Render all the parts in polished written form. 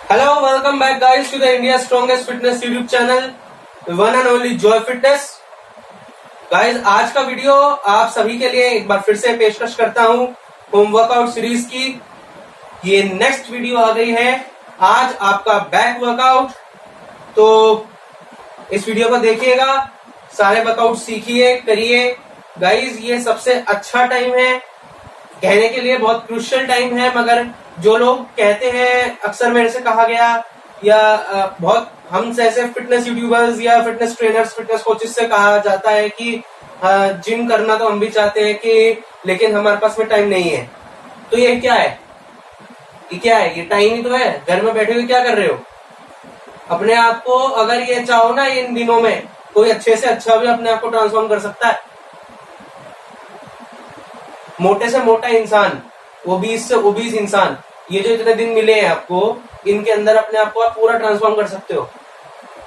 Hello, welcome back guys to the India's strongest fitness YouTube channel, one and only Joy Fitness. Guys, आज का video आप सभी के लिए एक बार फिर से पेशकश करता हूँ होम वर्कआउट सीरीज की। ये नेक्स्ट वीडियो आ गई है आज आपका बैक वर्कआउट। तो इस वीडियो को देखिएगा, सारे वर्कआउट सीखिए, करिए। गाइज, ये सबसे अच्छा टाइम है, कहने के लिए बहुत क्रूशियल टाइम है, मगर जो लोग कहते हैं, अक्सर मेरे से कहा गया या बहुत हम जैसे फिटनेस यूट्यूबर्स या फिटनेस ट्रेनर्स, फिटनेस कोचेस से कहा जाता है कि जिम करना तो हम भी चाहते हैं कि लेकिन हमारे पास में टाइम नहीं है। तो ये क्या है? ये क्या है? ये टाइम ही तो है। घर में बैठे हुए क्या कर रहे हो? अपने आप को अगर ये चाहो ना, इन दिनों में कोई अच्छे से अच्छा भी अपने आप को ट्रांसफॉर्म कर सकता है। मोटे से मोटा इंसान, ओबीस से ओबीस इंसान, ये जो इतने दिन मिले हैं आपको, इनके अंदर अपने आप को आप पूरा ट्रांसफॉर्म कर सकते हो।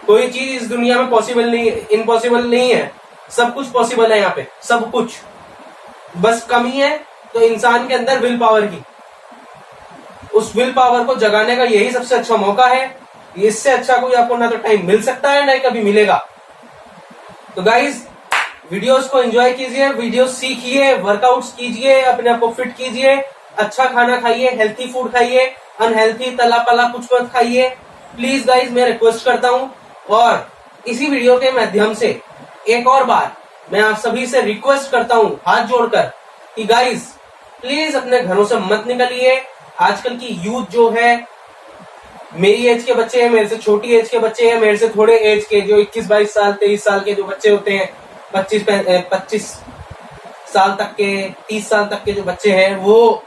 कोई चीज इस दुनिया में पॉसिबल नहीं है, इम्पॉसिबल नहीं है। सब कुछ पॉसिबल है यहाँ पे, सब कुछ। बस कमी है तो इंसान के अंदर विल पावर की। उस विल पावर को जगाने का यही सबसे अच्छा मौका है। इससे अच्छा कोई आपको ना तो टाइम मिल सकता है, ना ही कभी मिलेगा। तो गाइज, वीडियोस को एंजॉय कीजिए, वीडियो सीखिए, वर्कआउट्स कीजिए, अपने आप को फिट कीजिए, अच्छा खाना खाइए, हेल्थी फूड खाइए, अनहेल्थी तला पला कुछ मत खाइए। प्लीज गाइज, मैं रिक्वेस्ट करता हूं। और इसी वीडियो के माध्यम से एक और बार मैं आप सभी से रिक्वेस्ट करता हूं, हाथ जोड़कर, कि गाइज प्लीज अपने घरों से मत निकलिए। आजकल की यूथ जो है, मेरी एज के बच्चे हैं, मेरे से छोटी एज के बच्चे हैं, मेरे से थोड़े एज के जो 21-22 साल 23 साल के जो बच्चे होते हैं, 25 साल तक के, 30 साल तक के जो बच्चे हैं, वो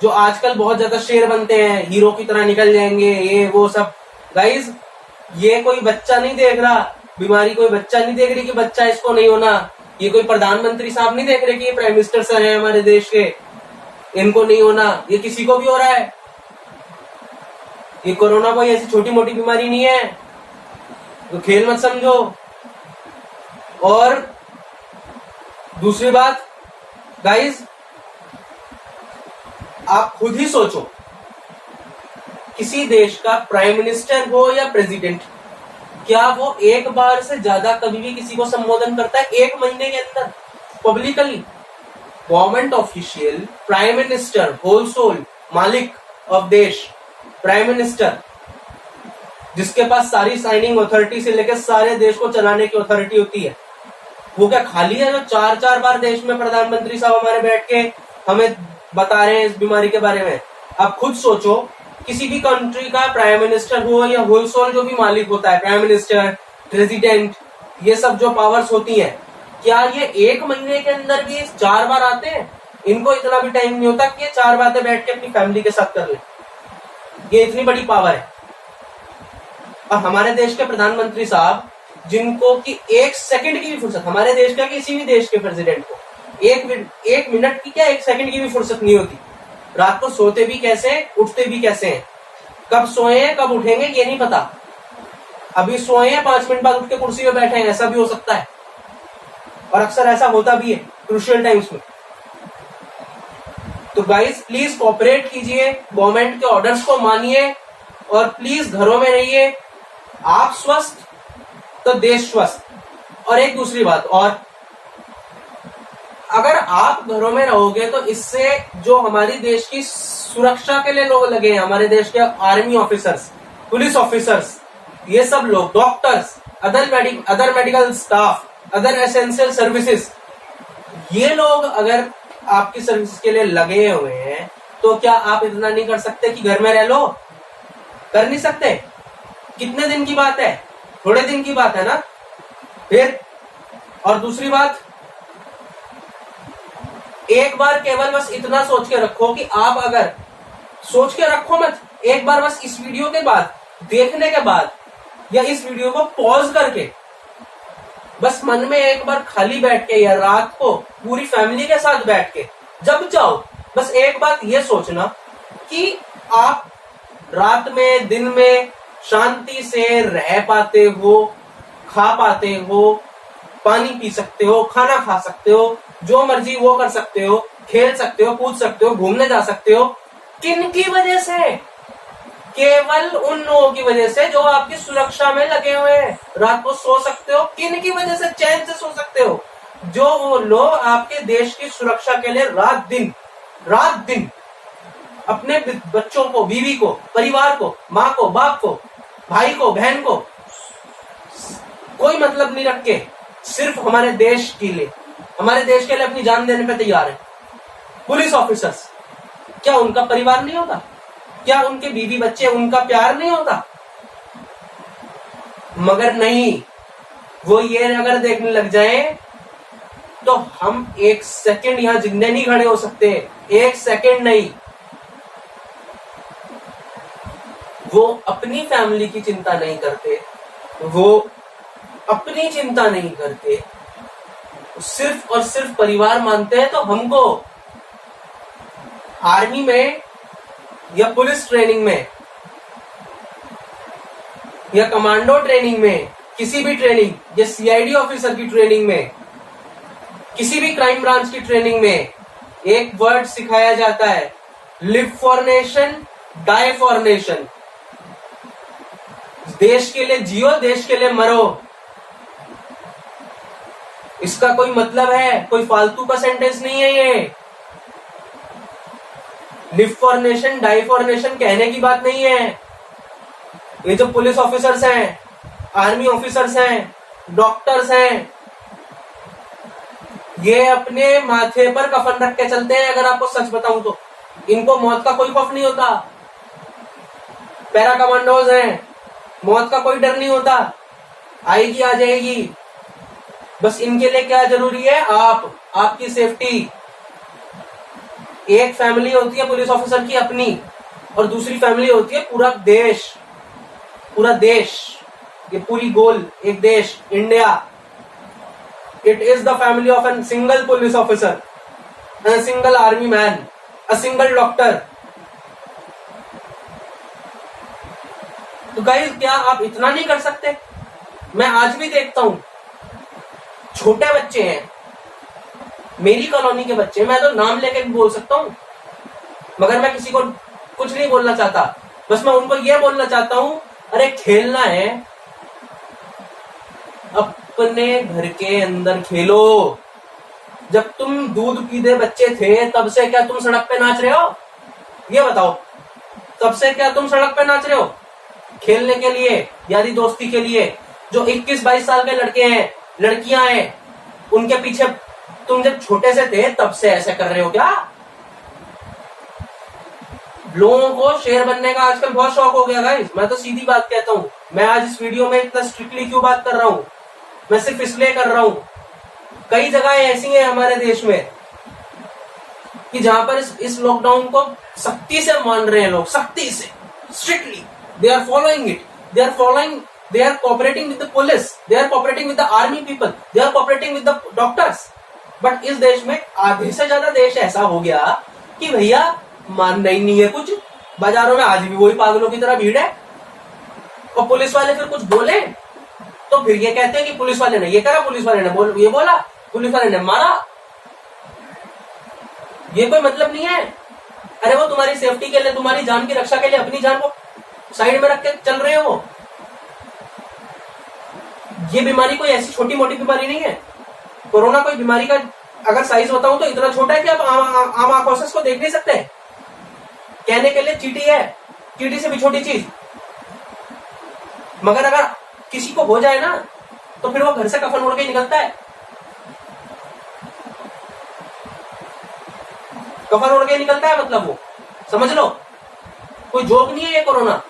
जो आजकल बहुत ज्यादा शेर बनते हैं, हीरो की तरह निकल जाएंगे, ये वो सब। गाइज, ये कोई बच्चा नहीं देख रहा बीमारी, कोई बच्चा नहीं देख रही कि बच्चा इसको नहीं होना। ये कोई प्रधानमंत्री साहब नहीं देख रहे कि ये प्राइम मिनिस्टर सर है हमारे देश के, इनको नहीं होना। ये किसी को भी हो रहा है। ये कोरोना कोई ऐसी छोटी मोटी बीमारी नहीं है, तो खेल मत समझो। और दूसरी बात गाइज, आप खुद ही सोचो, किसी देश का प्राइम मिनिस्टर हो या प्रेसिडेंट, क्या वो एक बार से ज्यादा कभी भी किसी को संबोधन करता है एक महीने के अंदर publicly? Government official, prime minister, whole sole मालिक ऑफ देश, प्राइम मिनिस्टर, जिसके पास सारी साइनिंग अथॉरिटी से लेकर सारे देश को चलाने की अथॉरिटी होती है, वो क्या खाली है जो 4-4 बार देश में प्रधानमंत्री साहब हमारे बैठ के हमें बता रहे हैं इस बीमारी के बारे में? आप खुद सोचो, किसी भी कंट्री का प्राइम मिनिस्टर हो या होल सोल जो भी मालिक होता है, प्राइम मिनिस्टर, प्रेसिडेंट, ये सब जो पावर्स होती हैं, क्या ये एक महीने के अंदर भी 4 बार आते हैं? इनको इतना भी टाइम नहीं होता कि ये 4 बातें बैठ के अपनी फैमिली के साथ कर ले। ये इतनी बड़ी पावर है। और हमारे देश के प्रधानमंत्री साहब, जिनको कि 1 सेकंड की भी फुर्सत, हमारे देश का किसी भी देश के प्रेसिडेंट को 1 मिनट की क्या, 1 सेकंड की भी फुर्सत नहीं होती। रात को सोते भी कैसे, उठते भी कैसे हैं, कब सोए हैं कब उठेंगे ये नहीं पता। अभी सोए हैं, 5 मिनट बाद उठ के कुर्सी पे बैठे हैं, ऐसा भी हो सकता है। और अक्सर ऐसा होता भी है क्रूशियल टाइम्स में। तो गाइस, प्लीज कोऑपरेट कीजिए, गवर्नमेंट के ऑर्डर्स को मानिए और प्लीज घरों में रहिए। आप स्वस्थ तो देश स्वस्थ। और एक दूसरी बात, और अगर आप घरों में रहोगे तो इससे जो हमारी देश की सुरक्षा के लिए लोग लगे हैं, हमारे देश के आर्मी ऑफिसर्स, पुलिस ऑफिसर्स, ये सब लोग, doctors, other medical staff, other essential services, ये लोग अगर आपकी सर्विस के लिए लगे हुए हैं, तो क्या आप इतना नहीं कर सकते कि घर में रह लो? कर नहीं सकते? कितने दिन की बात है? थोड़े दिन की बात है ना फिर। और दूसरी बात, एक बार केवल बस इतना सोच के रखो कि आप, अगर सोच के रखो मत, एक बार बस इस वीडियो के बाद, देखने के बाद, या इस वीडियो को पॉज करके बस मन में एक बार खाली बैठ के, या रात को पूरी फैमिली के साथ बैठ के जब चाहो, बस एक बात ये सोचना कि आप रात में, दिन में शांति से रह पाते हो, खा पाते हो, पानी पी सकते हो, खाना खा सकते हो, जो मर्जी वो कर सकते हो, खेल सकते हो, कूद सकते हो, घूमने जा सकते हो। किन की वजह से? केवल उन लोगों की वजह से जो आपकी सुरक्षा में लगे हुए हैं। रात को सो सकते हो, किन की वजह से चैन से सो सकते हो? जो वो लोग आपके देश की सुरक्षा के लिए रात दिन अपने बच्चों को, बीवी को, परिवार को, माँ को, बाप को, भाई को, बहन को, कोई मतलब नहीं रख के सिर्फ हमारे देश के लिए अपनी जान देने पे तैयार है। पुलिस ऑफिसर्स, क्या उनका परिवार नहीं होता? क्या उनके बीवी बच्चे, उनका प्यार नहीं होता? मगर नहीं, वो ये अगर देखने लग जाए तो हम एक सेकंड यहां जिंदे नहीं खड़े हो सकते, एक सेकंड नहीं। वो अपनी फैमिली की चिंता नहीं करते, वो अपनी चिंता नहीं करते, सिर्फ और सिर्फ परिवार मानते हैं। तो हमको आर्मी में या पुलिस ट्रेनिंग में या कमांडो ट्रेनिंग में, किसी भी ट्रेनिंग या सीआईडी ऑफिसर की ट्रेनिंग में, किसी भी क्राइम ब्रांच की ट्रेनिंग में एक वर्ड सिखाया जाता है, live for nation, die for nation. देश के लिए जियो, देश के लिए मरो। इसका कोई मतलब है, कोई फालतू का सेंटेंस नहीं है ये। Live for nation, die for nation कहने की बात नहीं है। ये जो पुलिस ऑफिसर्स हैं, आर्मी ऑफिसर्स हैं, डॉक्टर्स हैं, ये अपने माथे पर कफन रख के चलते हैं। अगर आपको सच बताऊं तो इनको मौत का कोई खौफ नहीं होता। पैरा कमांडोज हैं, मौत का कोई डर नहीं होता, आएगी आ जाएगी। बस इनके लिए क्या जरूरी है? आपकी सेफ्टी। एक फैमिली होती है पुलिस ऑफिसर की अपनी, और दूसरी फैमिली होती है पूरा देश, ये पूरी गोल एक देश, India. It is the family of a single police officer, a single army man, a single doctor. तो गाइस, क्या आप इतना नहीं कर सकते? मैं आज भी देखता हूं, छोटे बच्चे हैं, मेरी कॉलोनी के बच्चे, मैं तो नाम लेके भी बोल सकता हूं, मगर मैं किसी को कुछ नहीं बोलना चाहता। बस मैं उनको ये बोलना चाहता हूं, अरे खेलना है, अपने घर के अंदर खेलो। जब तुम दूध पीते बच्चे थे तब से क्या तुम सड़क पे नाच रहे हो? ये बताओ, तब से क्या तुम सड़क पे नाच रहे हो? खेलने के लिए, यारी दोस्ती के लिए। जो 21-22 साल के लड़के हैं, लड़कियां हैं, उनके पीछे तुम जब छोटे से थे तब से ऐसे कर रहे हो क्या? लोगों को शेर बनने का आजकल बहुत शौक हो गया गाइस। मैं तो सीधी बात कहता हूं। मैं आज इस वीडियो में इतना स्ट्रिक्टली क्यों बात कर रहा हूं? मैं सिर्फ इसलिए कर रहा हूं, कई जगह ऐसी हैं हमारे देश में कि जहां पर इस लॉकडाउन को सख्ती से मान रहे हैं लोग, सख्ती से, strictly they are following it, they are cooperating with the police, they are cooperating with the army people, they are cooperating with the doctors. But इस देश में आधे से ज्यादा देश ऐसा हो गया कि भैया मानना ही नहीं है कुछ। बाजारों में आज भी वही पागलों की तरह भीड़ है, और पुलिस वाले फिर कुछ बोले तो फिर ये कहते हैं कि पुलिस वाले ने ये करा, पुलिस वाले ने ये बोला, पुलिस वाले ने मारा। ये कोई मतलब नहीं है। अरे वो तुम्हारी सेफ्टी के लिए, तुम्हारी जान की रक्षा के लिए अपनी जान को साइड में रख के चल रहे हो। ये बीमारी कोई ऐसी छोटी मोटी बीमारी नहीं है। कोरोना कोई बीमारी का अगर साइज बताऊं तो इतना छोटा है कि आप आम आंखों से इसको देख नहीं सकते। कहने के लिए चींटी है, चींटी से भी छोटी चीज, मगर अगर किसी को हो जाए ना तो फिर वो घर से कफन उड़ के निकलता है। कफन उड़ के निकलता है मतलब वो समझ लो, कोई जोक नहीं है ये कोरोना।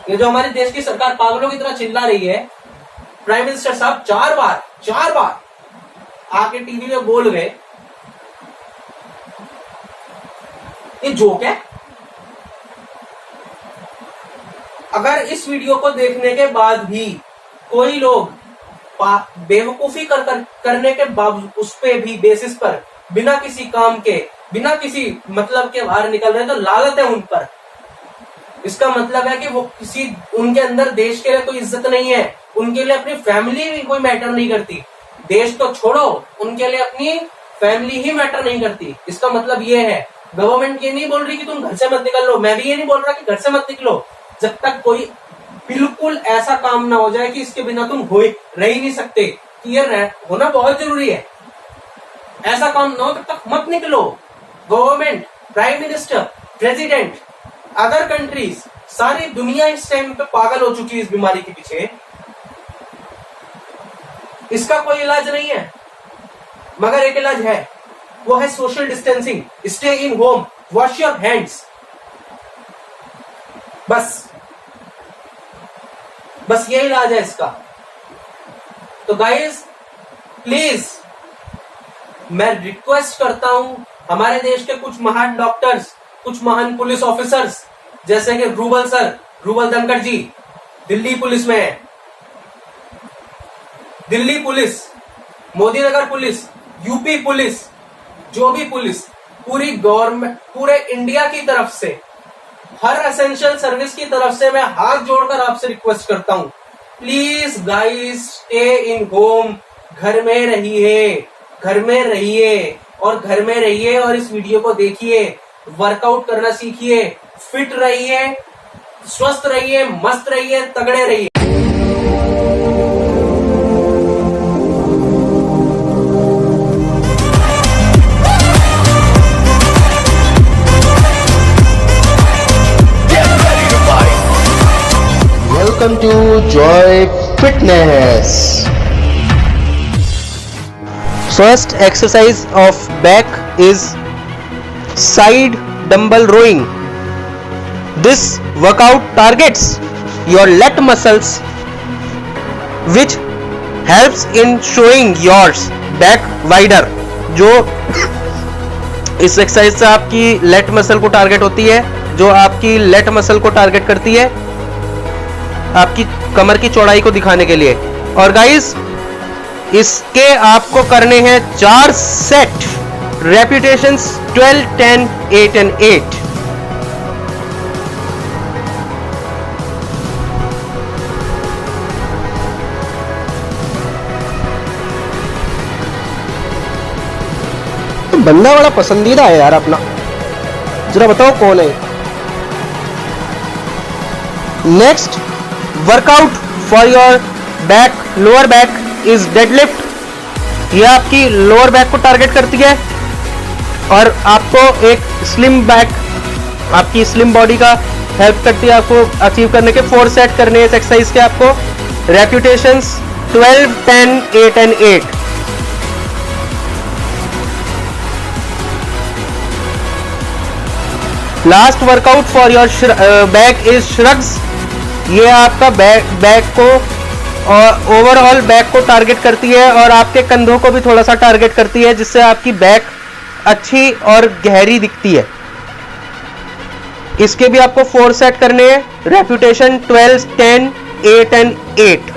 ये जो हमारे देश की सरकार पागलों की तरह चिल्ला रही है, प्राइम मिनिस्टर साहब चार बार आके टीवी में बोल गए, ये जोक है। अगर इस वीडियो को देखने के बाद भी कोई लोग बेवकूफी करने के बावजूद उस पे भी बेसिस पर बिना किसी काम के, बिना किसी मतलब के बाहर निकल रहे हैं, तो लालत है उन पर। इसका मतलब है कि वो उनके अंदर देश के लिए कोई इज्जत नहीं है, उनके लिए अपनी फैमिली भी कोई मैटर नहीं करती। देश तो छोड़ो, उनके लिए अपनी फैमिली ही मैटर नहीं करती। इसका मतलब ये है गवर्नमेंट ये नहीं बोल रही कि तुम घर से मत निकल लो, मैं भी ये नहीं बोल रहा कि घर से मत निकलो, जब तक कोई बिल्कुल ऐसा काम ना हो जाए कि इसके बिना तुम रह ही नहीं सकते, क्लियर होना बहुत जरूरी है। ऐसा काम ना हो तब तक मत निकलो। Government, prime minister, president, other countries, सारी दुनिया इस टाइम पे पागल हो चुकी है इस बीमारी के पीछे। इसका कोई इलाज नहीं है, मगर एक इलाज है, वो है social distancing, stay in home, wash your hands. बस ये इलाज है इसका। तो गाइस प्लीज मैं रिक्वेस्ट करता हूं हमारे देश के कुछ महान डॉक्टर्स, कुछ महान पुलिस ऑफिसर्स, जैसे कि रूबल सर, रूबल धनखड़ जी दिल्ली पुलिस में है, दिल्ली पुलिस, मोदी नगर पुलिस, यूपी पुलिस, जो भी पुलिस, पूरी गवर्नमेंट, पूरे इंडिया की तरफ से, हर एसेंशियल सर्विस की तरफ से मैं हाथ जोड़कर आपसे रिक्वेस्ट करता हूं, please guys stay in home, घर में रहिए, घर में रहिए और घर में रहिए और इस वीडियो को देखिए, वर्कआउट करना सीखिए, फिट रहिए, स्वस्थ रहिए, मस्त रहिए, तगड़े रहिए। Welcome to Joy Fitness. First exercise of back is side dumbbell rowing. This workout targets your lat muscles, which helps in showing your back wider. जो इस एक्सरसाइज से आपकी लेट मसल को टारगेट होती है, जो आपकी लेट मसल को टारगेट करती है आपकी कमर की चौड़ाई को दिखाने के लिए। और गाइस इसके आपको करने हैं 4 सेट, रेपिटेशंस 12, 10, 8 and 8। तो बंदा बड़ा पसंदीदा है यार अपना, जरा बताओ कौन है। Next workout for your back, lower back is deadlift. यह आपकी लोअर बैक को टारगेट करती है और आपको एक स्लिम बैक, आपकी स्लिम बॉडी का हेल्प करती है आपको अचीव करने के। 4 सेट करने इस एक्सरसाइज के आपको, repetitions 12, 10, 8 and 8। Last workout for your back is shrugs. ये आपका बैक को और ओवरऑल बैक को टारगेट करती है और आपके कंधों को भी थोड़ा सा टारगेट करती है, जिससे आपकी बैक अच्छी और गहरी दिखती है। इसके भी आपको 4 सेट करने हैं, रेपिटेशन 12, 10, 8 and 8।